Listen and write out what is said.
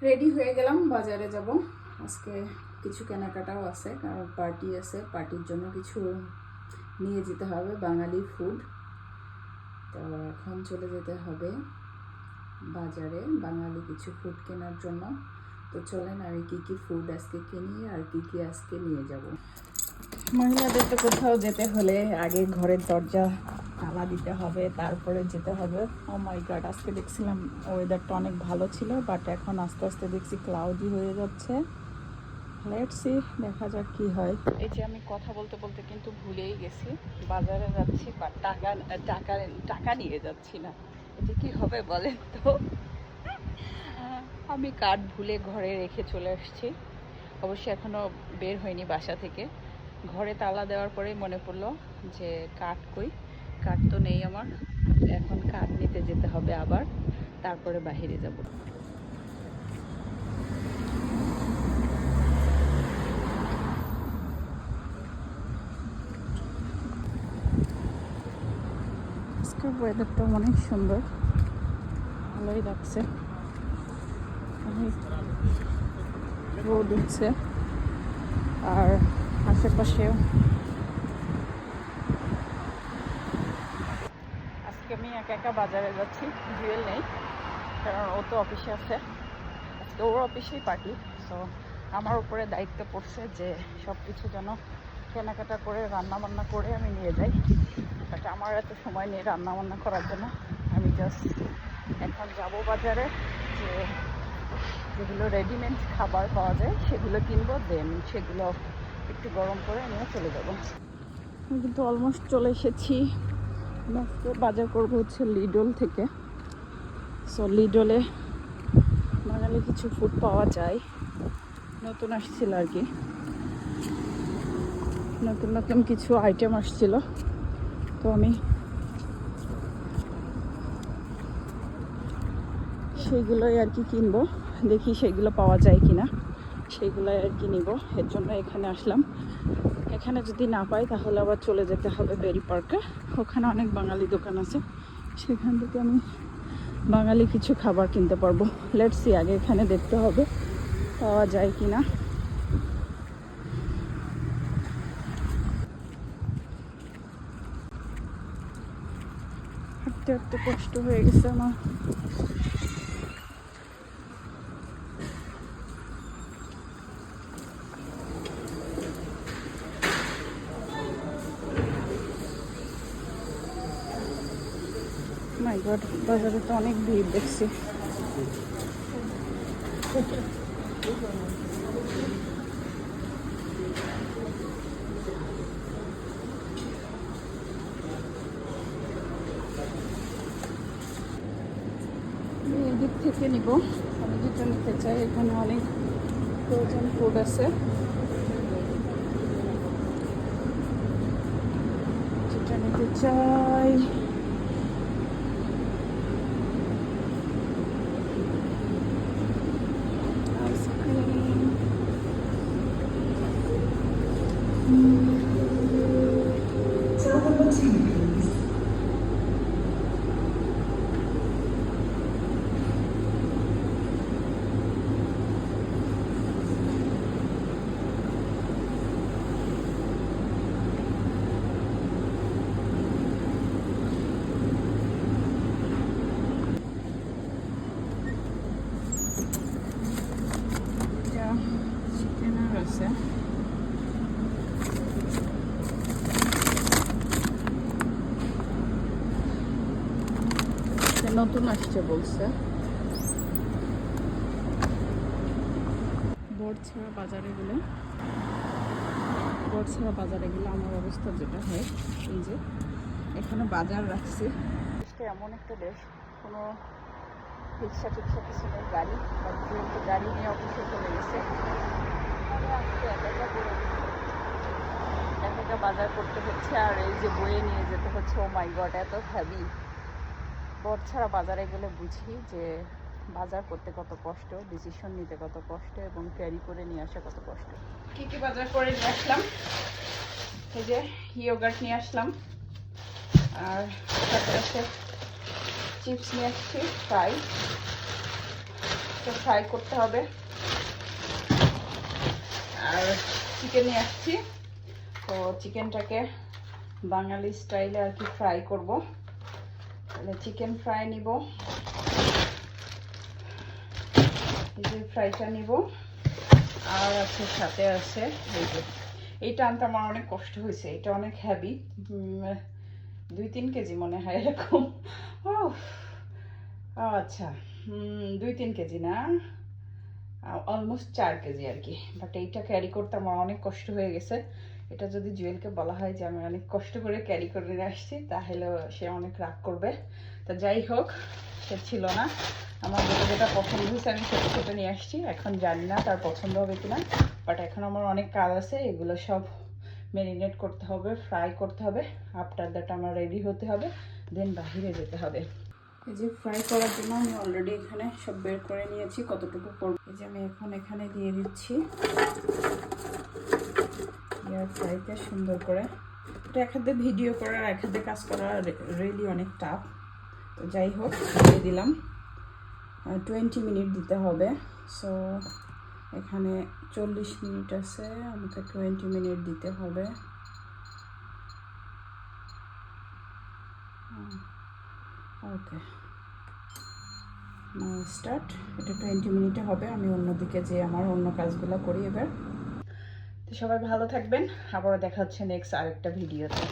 Ready হয়ে গেলাম, বাজারে যাব। আজকে কিছু কেনাকাটাও আছে, কারণ পার্টি আছে, পার্টির জন্য কিছু নিয়ে যেতে হবে, বাঙালি ফুড। তো এখন চলে যেতে হবে বাজারে বাঙালি কিছু ফুড কেনার জন্য। তো চলেন আমি কি কি ফুড আজকে কিনি আর কি কি আজকে নিয়ে যাব। মহিলাদের তো কোথাও যেতে হলে আগে ঘরের দরজা তালা দিতে হবে, তারপরে যেতে হবে। ও মাই গড, আজকে দেখছিলাম ওয়েদারটা অনেক ভালো ছিল, বাট এখন আস্তে আস্তে দেখছি ক্লাউডি হয়ে যাচ্ছে। লেটস সি, দেখা যাক কি হয়। এই যে আমি কথা বলতে বলতে কিন্তু ভুলেই গেছি, বাজারে যাচ্ছি বাট টাকা টাকা টাকা নিয়ে যাচ্ছি না। এটা কি হবে বলেন তো? আমি কার্ড ভুলে ঘরে রেখে চলে আসছি। অবশ্যই এখনও বের হয়নি বাসা থেকে। ঘরে তালা দেওয়ার পরেই মনে পড়লো যে কার্ড কই, কার্ড তো নেই আমার। এখন কার্ড নিতে যেতে হবে আবার, তারপরে বাইরে যাব। আজকের ওয়েদারটা অনেক সুন্দর, ভালোই লাগছে। অনেক রোদ উঠছে আর আশেপাশেও। আজকে আমি একা একা বাজারে যাচ্ছি, জুয়েল নেই, কারণ ও তো অফিসে আছে। আজকে ওর অফিসেই পার্টি, সো আমার উপরে দায়িত্ব পড়ছে যে সব কিছু যেন কেনাকাটা করে রান্নাবান্না করে আমি নিয়ে যাই। বাট আমার এত সময় নেই রান্নাবান্না করার জন্য। আমি জাস্ট এখন যাব বাজারে, যে যেগুলো রেডিমেড খাবার পাওয়া যায় সেগুলো কিনবো, দেন সেগুলো একটু গরম করে নিয়ে চলে যাবো। আমি কিন্তু অলমোস্ট চলে এসেছি। আজকে বাজার করবো হচ্ছে লিডল থেকে। সো লিডলে বাঙালি কিছু ফুড পাওয়া যায়, নতুন আসছিল আর কি, নতুন নতুন কিছু আইটেম আসছিল। তো আমি সেইগুলোই আর কি কিনবো, দেখি সেগুলো পাওয়া যায় কিনা, সেইগুলোই আর কি নিব। এর জন্য এখানে আসলাম। এখানে যদি না পাই তাহলে আবার চলে যেতে হবে বেরি পার্কে। ওখানে অনেক বাঙালি দোকান আছে, সেখান থেকে আমি বাঙালি কিছু খাবার কিনতে পারবো। লেটস সি, আগে এখানে দেখতে হবে পাওয়া যায় কিনা। হাঁটতে হাঁটতে কষ্ট হয়ে গেছে আমার। মাই গড, বাজারে তো অনেক ভিড় দেখছি। এদিক থেকে নিব, আমি যেটা নিতে চাই। এখানে অনেক ফ্রোজেন ফুড আছে, যেটা নিতে চাই। আইসক্রিম, চিকেনের আছে। নতুন আসছে বলছে। বোর্ড ছাড়া বাজারে গেলে আমার অবস্থা যেটা হয়, এই যে এখানে বাজার রাখছি। এমন একটা দেশ, কোনো রিক্সা টিক্সা কিছু নেই, গাড়ি বা যেহেতু গাড়ি নিয়ে অফিসে চলে গেছে। আজকে একা বাজার করতে হচ্ছে, আর এই যে বয়ে নিয়ে যেতে হচ্ছে। ও মাই গড, এত হ্যাভি। বোর্ড ছাড়া বাজারে গেলে বুঝি যে বাজার করতে কত কষ্ট, ডিসিশন নিতে কত কষ্ট, এবং ক্যারি করে নিয়ে আসা কত কষ্ট। কী কী বাজার করে নিয়ে আসলাম? এই যে ইয়োগার্ট নিয়ে আসলাম, আর সাথে চিপস নিয়ে আসছি ফ্রাই, তো ফ্রাই করতে হবে। আর চিকেন নিয়ে আসছি, তো চিকেনটাকে বাঙালি স্টাইলে আর কি ফ্রাই করব। তাহলে চিকেন ফ্রাই নিব, এই যে ফ্রাইটা নিব। আর আছে সাথে আছে এই যে, এইটা আনতে আমার অনেক কষ্ট হয়েছে, এটা অনেক হ্যাভি, 2-3 কেজি মনে হয় এরকম। ও আচ্ছা, 2-3 কেজি না, অলমোস্ট 4 কেজি আর কি। বাট এইটা ক্যারি করতে আমার অনেক কষ্ট হয়ে গেছে। এটা যদি জুয়েলকে বলা হয় যে আমি অনেক কষ্ট করে ক্যারি করে নিয়ে আসছি, তাহলে সে অনেক রাগ করবে। তো যাই হোক, সে ছিল না, আমার যেটা পছন্দ হয়েছে আমি ছোটো ছোটো নিয়ে আসছি। এখন জানি না তার পছন্দ হবে কিনা, বাট এখন আমার অনেক কাজ আছে, এগুলো সব ম্যারিনেট করতে হবে, ফ্রাই করতে হবে। আফটার দ্যাট আমার রেডি হতে হবে, দেন বাহিরে যেতে হবে। এই যে ফ্রাই করার জন্য আমি অলরেডি এখানে সব বের করে নিয়েছি, কতটুকু করব। এই যে আমি এখন এখানে দিয়ে দিচ্ছি এয়ার ফ্রাইতে সুন্দর করে। এটা এক হাতে ভিডিও করা আর এক হাতে কাজ করা রিয়েলি অনেক টাফ। তো যাই হোক, দিয়ে দিলাম। 20 মিনিট দিতে হবে। সো এখানে 40 মিনিট আছে, আমাকে 20 মিনিট দিতে হবে। ওকে, স্টার্ট। এটা 20 মিনিটে হবে। আমি অন্যদিকে যে আমার অন্য কাজগুলো করি এবার। তো সবাই ভালো থাকবেন, আবারও দেখা হচ্ছে নেক্সট আরেকটা ভিডিওতে।